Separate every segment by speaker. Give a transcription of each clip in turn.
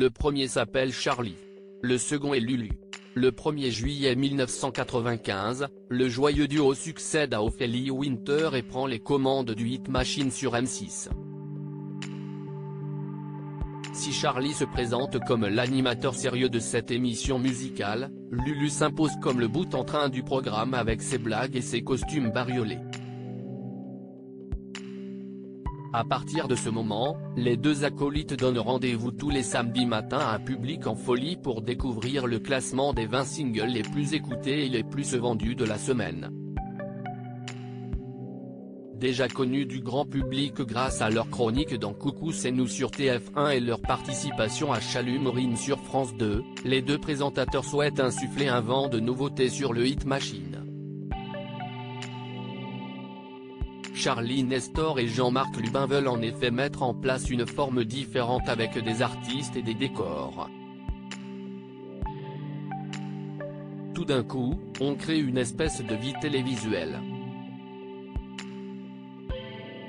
Speaker 1: Le premier s'appelle Charlie. Le second est Lulu. Le 1er juillet 1995, le joyeux duo succède à Ophélie Winter et prend les commandes du Hit Machine sur M6. Si Charlie se présente comme l'animateur sérieux de cette émission musicale, Lulu s'impose comme le bout en train du programme avec ses blagues et ses costumes bariolés. À partir de ce moment, les deux acolytes donnent rendez-vous tous les samedis matins à un public en folie pour découvrir le classement des 20 singles les plus écoutés et les plus vendus de la semaine. Déjà connus du grand public grâce à leur chronique dans Coucou c'est nous sur TF1 et leur participation à Chalut-Morine sur France 2, les deux présentateurs souhaitent insuffler un vent de nouveautés sur le Hit Machine. Charlie Nestor et Jean-Marc Lubin veulent en effet mettre en place une forme différente avec des artistes et des décors. Tout d'un coup, on crée une espèce de vie télévisuelle.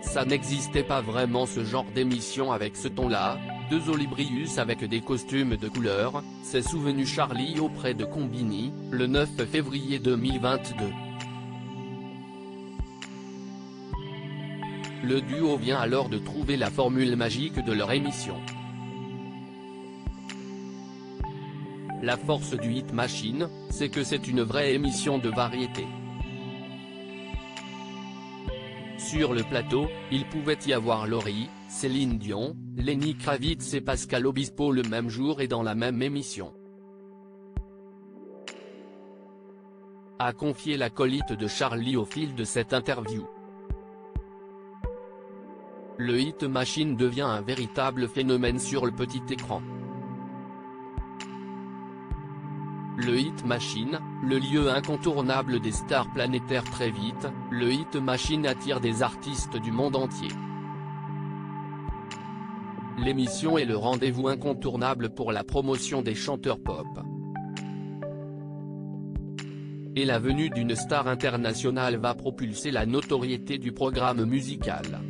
Speaker 1: Ça n'existait pas vraiment ce genre d'émission avec ce ton-là, deux Olibrius avec des costumes de couleur, s'est souvenu Charlie auprès de Combini, le 9 février 2022. Le duo vient alors de trouver la formule magique de leur émission. La force du Hit Machine, c'est que c'est une vraie émission de variété. Sur le plateau, il pouvait y avoir Laurie, Céline Dion, Lenny Kravitz et Pascal Obispo le même jour et dans la même émission. A confié l'acolyte de Charlie au fil de cette interview. Le Hit Machine devient un véritable phénomène sur le petit écran. Le Hit Machine, le lieu incontournable des stars planétaires. Très vite, le Hit Machine attire des artistes du monde entier. L'émission est le rendez-vous incontournable pour la promotion des chanteurs pop. Et la venue d'une star internationale va propulser la notoriété du programme musical.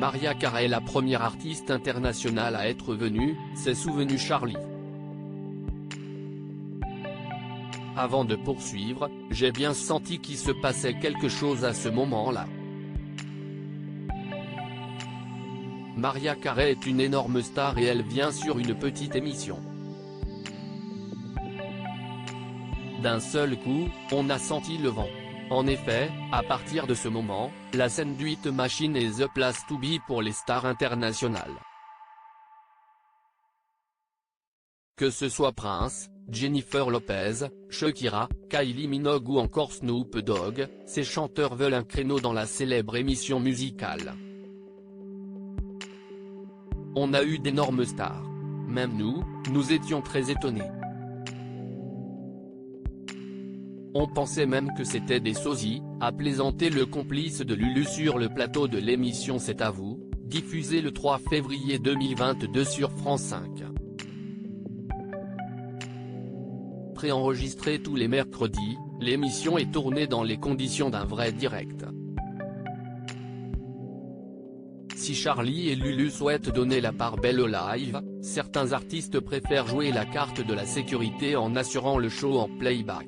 Speaker 1: Mariah Carey, la première artiste internationale à être venue, s'est souvenu Charlie. Avant de poursuivre, j'ai bien senti qu'il se passait quelque chose à ce moment-là. Mariah Carey est une énorme star et elle vient sur une petite émission. D'un seul coup, on a senti le vent. En effet, à partir de ce moment, la scène du Hit Machine est the place to be pour les stars internationales. Que ce soit Prince, Jennifer Lopez, Shakira, Kylie Minogue ou encore Snoop Dogg, ces chanteurs veulent un créneau dans la célèbre émission musicale. On a eu d'énormes stars. Même nous étions très étonnés. On pensait même que c'était des sosies, a plaisanté le complice de Lulu sur le plateau de l'émission C'est à vous, diffusée le 3 février 2022 sur France 5. Préenregistrée tous les mercredis, l'émission est tournée dans les conditions d'un vrai direct. Si Charlie et Lulu souhaitent donner la part belle au live, certains artistes préfèrent jouer la carte de la sécurité en assurant le show en playback.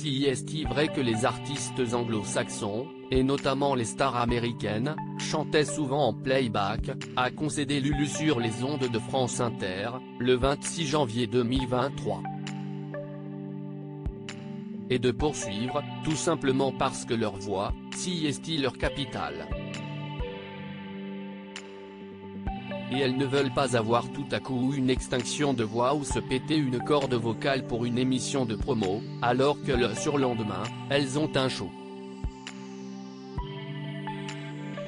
Speaker 1: Si est-il vrai que les artistes anglo-saxons, et notamment les stars américaines, chantaient souvent en playback, a concédé Lulu sur les ondes de France Inter, le 26 janvier 2023. Et de poursuivre, tout simplement parce que leur voix, si est leur capital. Et elles ne veulent pas avoir tout à coup une extinction de voix ou se péter une corde vocale pour une émission de promo, alors que le surlendemain, elles ont un show.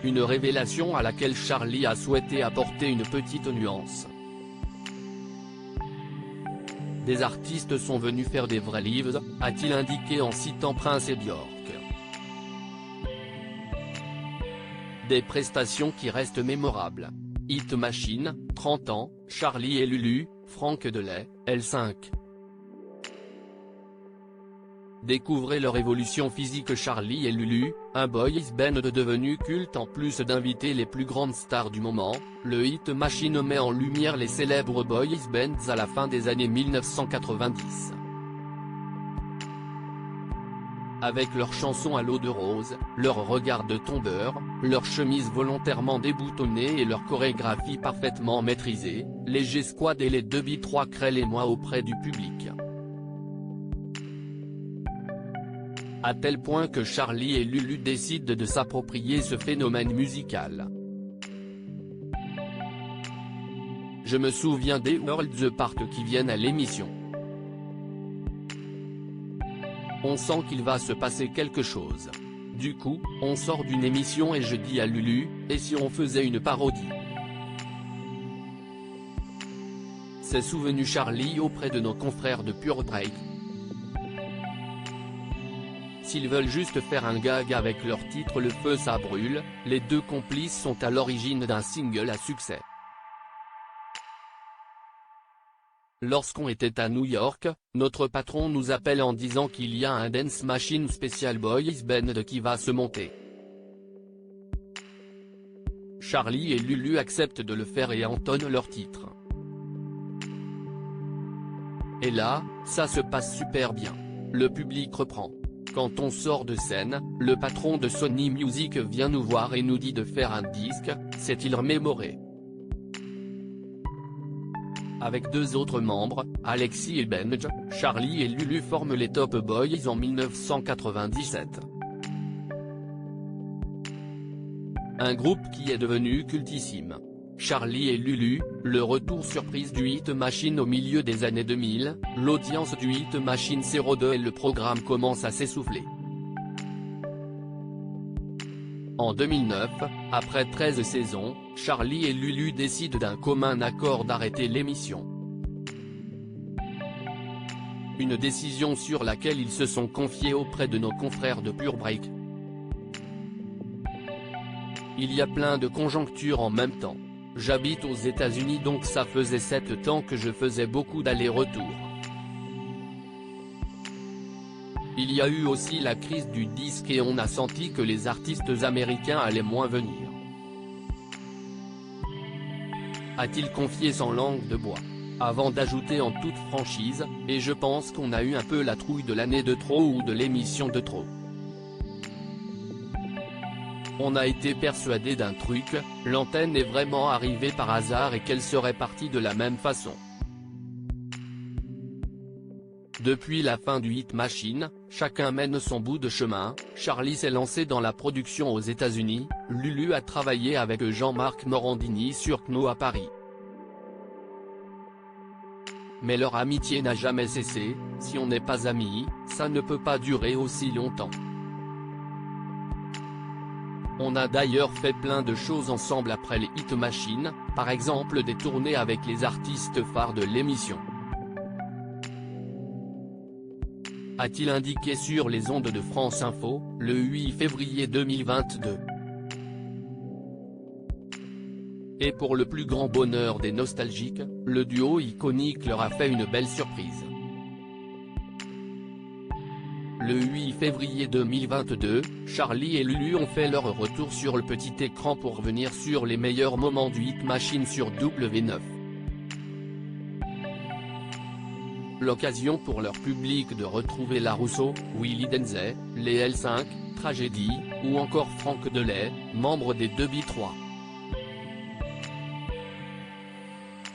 Speaker 1: Une révélation à laquelle Charlie a souhaité apporter une petite nuance. Des artistes sont venus faire des vrais lives, a-t-il indiqué en citant Prince et Björk. Des prestations qui restent mémorables. Hit Machine, 30 ans, Charlie et Lulu, Franck Delay, L5. Découvrez leur évolution physique. Charli et Lulu, un boys band devenu culte. En plus d'inviter les plus grandes stars du moment, le Hit Machine met en lumière les célèbres boys bands à la fin des années 1990. Avec leurs chansons à l'eau de rose, leur regard de tombeur, leurs chemises volontairement déboutonnées et leur chorégraphie parfaitement maîtrisée, les G-Squad et les 2B3 créent l'émoi auprès du public. À tel point que Charli et Lulu décident de s'approprier ce phénomène musical. Je me souviens des Worlds Apart qui viennent à l'émission. On sent qu'il va se passer quelque chose. Du coup, on sort d'une émission et je dis à Lulu, et si on faisait une parodie? C'est souvenu Charli auprès de nos confrères de Pure Break. S'ils veulent juste faire un gag avec leur titre Le feu ça brûle, les deux complices sont à l'origine d'un single à succès. Lorsqu'on était à New York, notre patron nous appelle en disant qu'il y a un Dance Machine Special Boys Band qui va se monter. Charli et Lulu acceptent de le faire et entonnent leur titre. Et là, ça se passe super bien. Le public reprend. Quand on sort de scène, le patron de Sony Music vient nous voir et nous dit de faire un disque, c'est-il remémoré. Avec deux autres membres, Alexis et Benj, Charli et Lulu forment les Top Boys en 1997. Un groupe qui est devenu cultissime. Charli et Lulu, le retour surprise du Hit Machine au milieu des années 2000, l'audience du Hit Machine s'érode et le programme commence à s'essouffler. En 2009, après 13 saisons, Charli et Lulu décident d'un commun accord d'arrêter l'émission. Une décision sur laquelle ils se sont confiés auprès de nos confrères de Pure Break. Il y a plein de conjonctures en même temps. J'habite aux États-Unis donc ça faisait 7 ans que je faisais beaucoup d'allers-retours. Il y a eu aussi la crise du disque et on a senti que les artistes américains allaient moins venir. A-t-il confié sans langue de bois. Avant d'ajouter en toute franchise, et je pense qu'on a eu un peu la trouille de l'année de trop ou de l'émission de trop. On a été persuadé d'un truc, l'antenne est vraiment arrivée par hasard et qu'elle serait partie de la même façon. Depuis la fin du Hit Machine, chacun mène son bout de chemin. Charli s'est lancé dans la production aux États-Unis, Lulu a travaillé avec Jean-Marc Morandini sur KNO à Paris. Mais leur amitié n'a jamais cessé, si on n'est pas amis, ça ne peut pas durer aussi longtemps. On a d'ailleurs fait plein de choses ensemble après les Hit Machine, par exemple des tournées avec les artistes phares de l'émission. A-t-il indiqué sur les ondes de France Info, le 8 février 2022. Et pour le plus grand bonheur des nostalgiques, le duo iconique leur a fait une belle surprise. Le 8 février 2022, Charli et Lulu ont fait leur retour sur le petit écran pour revenir sur les meilleurs moments du Hit Machine sur W9. L'occasion pour leur public de retrouver La Rousseau, Willy Denzey, les L5, Tragédie, ou encore Franck Delay, membre des 2B3.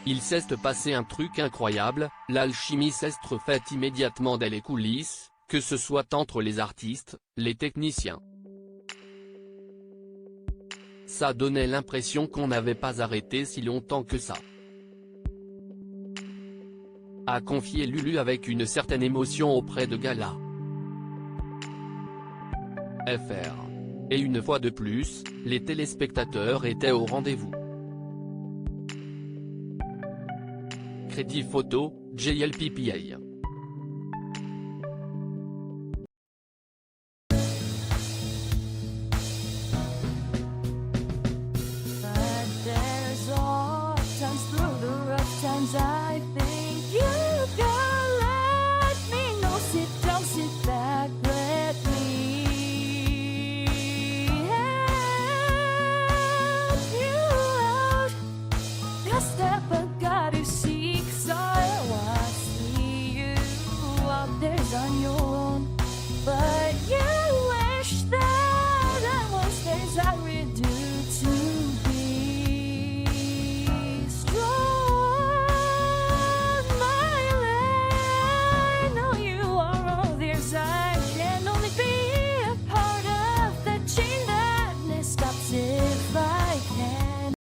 Speaker 1: Il s'est passé un truc incroyable, l'alchimie s'est faite immédiatement dès les coulisses, que ce soit entre les artistes, les techniciens. Ça donnait l'impression qu'on n'avait pas arrêté si longtemps que ça. A confié Lulu avec une certaine émotion auprès de Gala. FR. Et une fois de plus, les téléspectateurs étaient au rendez-vous. Crédit photo, JLPPA.